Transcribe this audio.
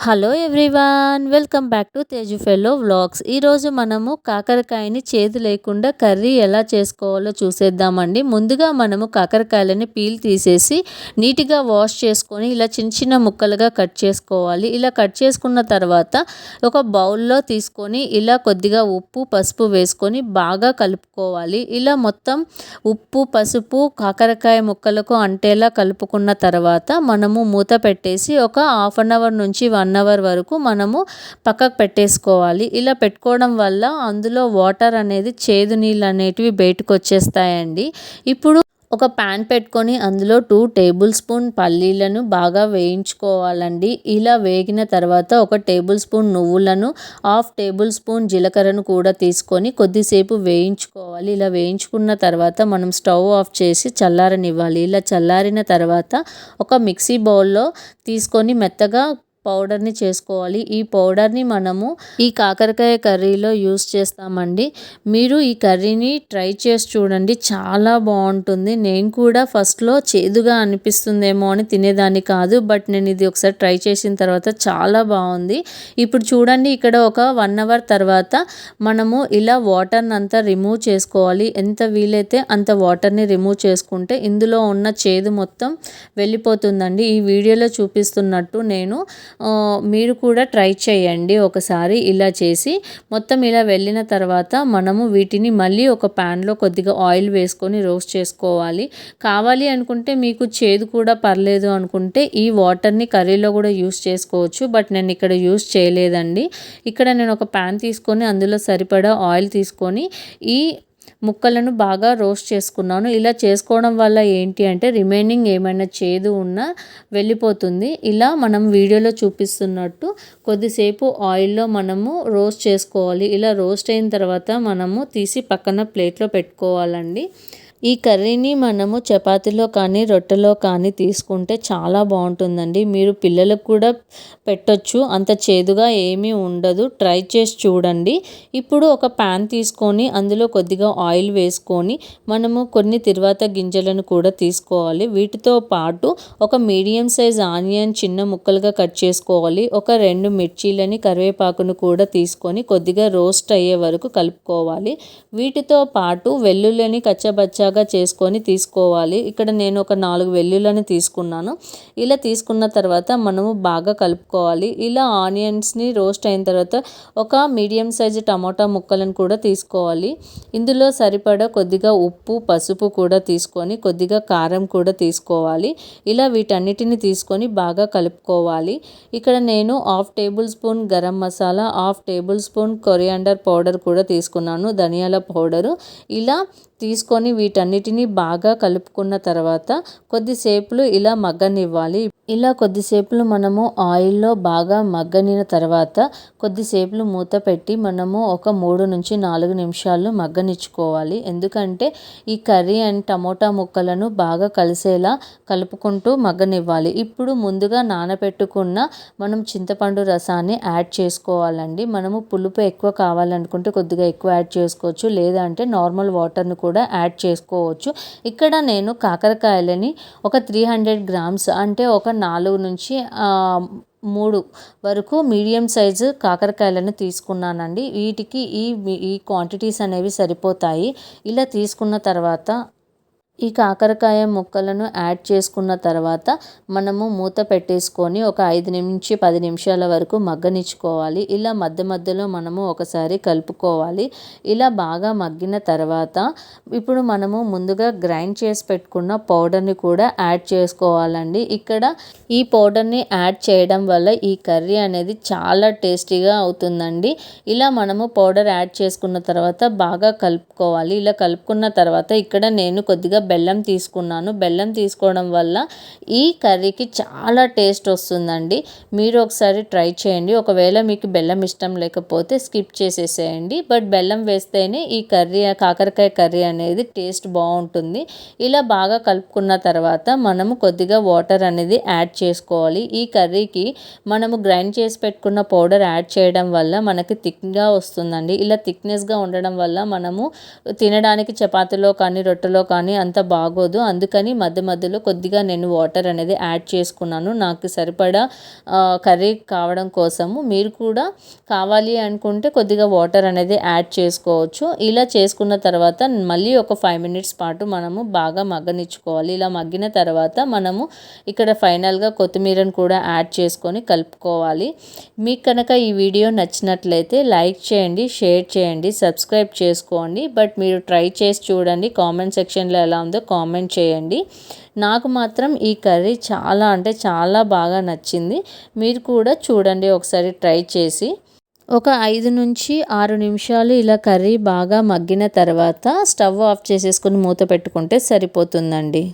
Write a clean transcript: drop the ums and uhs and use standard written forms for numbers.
Hello everyone, welcome back to Teju fellow vlogs. ఈరోజు మనము కాకరకాయని చేదు లేకుండా కర్రీ ఎలా చేసుకోవాలో చూసేద్దామండి. ముందుగా మనము కాకరకాయలని పీల్ తీసేసి నీట్గా వాష్ చేసుకొని ఇలా చిన్న చిన్న ముక్కలుగా కట్ చేసుకోవాలి. ఇలా కట్ చేసుకున్న తర్వాత ఒక బౌల్లో తీసుకొని ఇలా కొద్దిగా ఉప్పు పసుపు వేసుకొని బాగా కలుపుకోవాలి. ఇలా మొత్తం ఉప్పు పసుపు కాకరకాయ ముక్కలకు అంటేలా కలుపుకున్న తర్వాత మనము మూత పెట్టేసి ఒక హాఫ్ అన్ అవర్ నుంచి 1 అవర్ వరకు మనము పక్కకు పెట్టేసుకోవాలి. ఇలా పెట్టుకోవడం వల్ల అందులో వాటర్ అనేది చేదు నీళ్ళు అనేటివి బయటకు వచ్చేస్తాయండి. ఇప్పుడు ఒక ప్యాన్ పెట్టుకొని అందులో 2 టేబుల్ స్పూన్ పల్లీలను బాగా వేయించుకోవాలండి. ఇలా వేగిన తర్వాత 1 టేబుల్ స్పూన్ నువ్వులను, హాఫ్ టేబుల్ స్పూన్ జీలకర్రను కూడా తీసుకొని కొద్దిసేపు వేయించుకోవాలి. ఇలా వేయించుకున్న తర్వాత మనం స్టవ్ ఆఫ్ చేసి చల్లారనివ్వాలి. ఇలా చల్లారిన తర్వాత ఒక మిక్సీ బౌల్లో తీసుకొని మెత్తగా పౌడర్ని చేసుకోవాలి. ఈ పౌడర్ని మనము ఈ కాకరకాయ కర్రీలో యూస్ చేస్తామండి. మీరు ఈ కర్రీని ట్రై చేసి చూడండి, చాలా బాగుంటుంది. నేను కూడా ఫస్ట్లో చేదుగా అనిపిస్తుందేమో అని తినేదాన్ని కాదు, బట్ నేను ఇది ఒకసారి ట్రై చేసిన తర్వాత చాలా బాగుంది. ఇప్పుడు చూడండి, ఇక్కడ ఒక 1 అవర్ తర్వాత మనము ఇలా వాటర్ని అంతా రిమూవ్ చేసుకోవాలి. ఎంత వీలైతే అంత వాటర్ని రిమూవ్ చేసుకుంటే ఇందులో ఉన్న చేదు మొత్తం వెళ్ళిపోతుందండి. ఈ వీడియోలో చూపిస్తున్నట్టు మీరు కూడా ట్రై చేయండి ఒకసారి. ఇలా చేసి మొత్తం ఇలా వెళ్ళిన తర్వాత మనము వీటిని మళ్ళీ ఒక ప్యాన్లో కొద్దిగా ఆయిల్ వేసుకొని రోస్ట్ చేసుకోవాలి. కావాలి అనుకుంటే మీకు చేదు కూడా పర్లేదు అనుకుంటే ఈ వాటర్ని కర్రీలో కూడా యూస్ చేసుకోవచ్చు, బట్ నేను ఇక్కడ యూస్ చేయలేదండి. ఇక్కడ నేను ఒక ప్యాన్ తీసుకొని అందులో సరిపడా ఆయిల్ తీసుకొని ఈ ముక్కలను బాగా రోస్ట్ చేసుకున్నాను. ఇలా చేసుకోవడం వల్ల ఏంటి అంటే రిమైనింగ్ ఏమైనా చేదు ఉన్నా వెళ్ళిపోతుంది. ఇలా మనం వీడియోలో చూపిస్తున్నట్టు కొద్దిసేపు ఆయిల్లో మనము రోస్ట్ చేసుకోవాలి. ఇలా రోస్ట్ అయిన తర్వాత మనము తీసి పక్కన ప్లేట్లో పెట్టుకోవాలండి. ఈ కర్రీని మనము చపాతీలో కానీ రొట్టెలో కానీ తీసుకుంటే చాలా బాగుంటుందండి. మీరు పిల్లలకు కూడా పెట్టొచ్చు, అంత చేదుగా ఏమీ ఉండదు. ట్రై చేసి చూడండి. ఇప్పుడు ఒక ప్యాన్ తీసుకొని అందులో కొద్దిగా ఆయిల్ వేసుకొని మనము కొన్ని తిరువాత గింజలను కూడా తీసుకోవాలి. వీటితో పాటు ఒక మీడియం సైజ్ ఆనియన్ చిన్న ముక్కలుగా కట్ చేసుకోవాలి. ఒక 2 మిర్చీలని కరివేపాకును కూడా తీసుకొని కొద్దిగా రోస్ట్ అయ్యే వరకు కలుపుకోవాలి. వీటితో పాటు వెల్లుల్లిని కచ్చబచ్చ చేసుకొని తీసుకోవాలి. ఇక్కడ నేను ఒక 4 వెల్లుల్లిని తీసుకున్నాను. ఇలా తీసుకున్న తర్వాత మనము బాగా కలుపుకోవాలి. ఇలా ఆనియన్స్ని రోస్ట్ అయిన తర్వాత ఒక మీడియం సైజు టమాటా ముక్కలను కూడా తీసుకోవాలి. ఇందులో సరిపడా కొద్దిగా ఉప్పు పసుపు కూడా తీసుకొని కొద్దిగా కారం కూడా తీసుకోవాలి. ఇలా వీటన్నిటిని తీసుకొని బాగా కలుపుకోవాలి. ఇక్కడ నేను half table spoon garam masala, half table spoon coriander powder కూడా తీసుకున్నాను, ధనియాల పౌడరు. ఇలా తీసుకొని వీటన్నిటిని బాగా కలుపుకున్న తర్వాత కొద్దిసేపు ఇలా మగ్గనివ్వాలి. ఇలా కొద్దిసేపు మనము ఆయిల్లో బాగా మగ్గనిన తర్వాత కొద్దిసేపు మూత పెట్టి మనము ఒక 3 నుంచి 4 నిమిషాలు మగ్గనిచ్చుకోవాలి. ఎందుకంటే ఈ కర్రీ అండ్ టమోటా ముక్కలను బాగా కలిసేలా కలుపుకుంటూ మగ్గనివ్వాలి. ఇప్పుడు ముందుగా నానబెట్టుకున్న మనం చింతపండు రసాన్ని యాడ్ చేసుకోవాలండి. మనము పులుపు ఎక్కువ కావాలనుకుంటే కొద్దిగా ఎక్కువ యాడ్ చేసుకోవచ్చు, లేదంటే నార్మల్ వాటర్ని కూడా యాడ్ చేసుకోవచ్చు. ఇక్కడ నేను కాకరకాయలని ఒక 300 గ్రామ్స్ అంటే ఒక 4 నుంచి 3 వరకు మీడియం సైజు కాకరకాయలను తీసుకున్నానండి. వీటికి ఈ క్వాంటిటీస్ అనేవి సరిపోతాయి. ఇలా తీసుకున్న తర్వాత ఈ కాకరకాయ ముక్కలను యాడ్ చేసుకున్న తర్వాత మనము మూత పెట్టేసుకొని ఒక 5 నుంచి 10 నిమిషాల వరకు మగ్గనిచ్చుకోవాలి. ఇలా మధ్య మధ్యలో మనము ఒకసారి కలుపుకోవాలి. ఇలా బాగా మగ్గిన తర్వాత ఇప్పుడు మనము ముందుగా గ్రైండ్ చేసి పెట్టుకున్న పౌడర్ని కూడా యాడ్ చేసుకోవాలండి. ఇక్కడ ఈ పౌడర్ని యాడ్ చేయడం వల్ల ఈ కర్రీ అనేది చాలా టేస్టీగా అవుతుందండి. ఇలా మనము పౌడర్ యాడ్ చేసుకున్న తర్వాత బాగా కలుపుకోవాలి. ఇలా కలుపుకున్న తర్వాత ఇక్కడ నేను కొద్దిగా బెల్లం తీసుకున్నాను. బెల్లం తీసుకోవడం వల్ల ఈ కర్రీకి చాలా టేస్ట్ వస్తుందండి. మీరు ఒకసారి ట్రై చేయండి. ఒకవేళ మీకు బెల్లం ఇష్టం లేకపోతే స్కిప్ చేసేసేయండి, బట్ బెల్లం వేస్తేనే ఈ కాకరకాయ కర్రీ అనేది టేస్ట్ బాగుంటుంది. ఇలా బాగా కలుపుకున్న తర్వాత మనము కొద్దిగా వాటర్ అనేది యాడ్ చేసుకోవాలి. ఈ కర్రీకి మనము గ్రైండ్ చేసి పెట్టుకున్న పౌడర్ యాడ్ చేయడం వల్ల మనకి థిక్గా వస్తుందండి. ఇలా థిక్నెస్గా ఉండడం వల్ల మనము తినడానికి చపాతీలో కానీ రొట్టెలో కానీ అంత అంత బాగోదు. అందుకని మధ్య మధ్యలో కొద్దిగా నేను వాటర్ అనేది యాడ్ చేసుకున్నాను, నాకు సరిపడా కర్రీ కావడం కోసము. మీరు కూడా కావాలి అనుకుంటే కొద్దిగా వాటర్ అనేది యాడ్ చేసుకోవచ్చు. ఇలా చేసుకున్న తర్వాత మళ్ళీ ఒక 5 మినిట్స్ పాటు మనము బాగా మగ్గనిచ్చుకోవాలి. ఇలా మగ్గిన తర్వాత మనము ఇక్కడ ఫైనల్గా కొత్తిమీరను కూడా యాడ్ చేసుకొని కలుపుకోవాలి. మీకు కనుక ఈ వీడియో నచ్చినట్లయితే లైక్ చేయండి, షేర్ చేయండి, సబ్స్క్రైబ్ చేసుకోండి. బట్ మీరు ట్రై చేసి చూడండి, కామెంట్ సెక్షన్లో ఎలా ఉందో కామెంట్ చేయండి. నాకు మాత్రం ఈ కర్రీ చాలా అంటే చాలా బాగా నచ్చింది. మీరు కూడా చూడండి ఒకసారి ట్రై చేసి. ఒక 5 నుంచి 6 నిమిషాలు ఇలా కర్రీ బాగా మగ్గిన తర్వాత స్టవ్ ఆఫ్ చేసేసుకొని మూత పెట్టుకుంటే సరిపోతుందండి.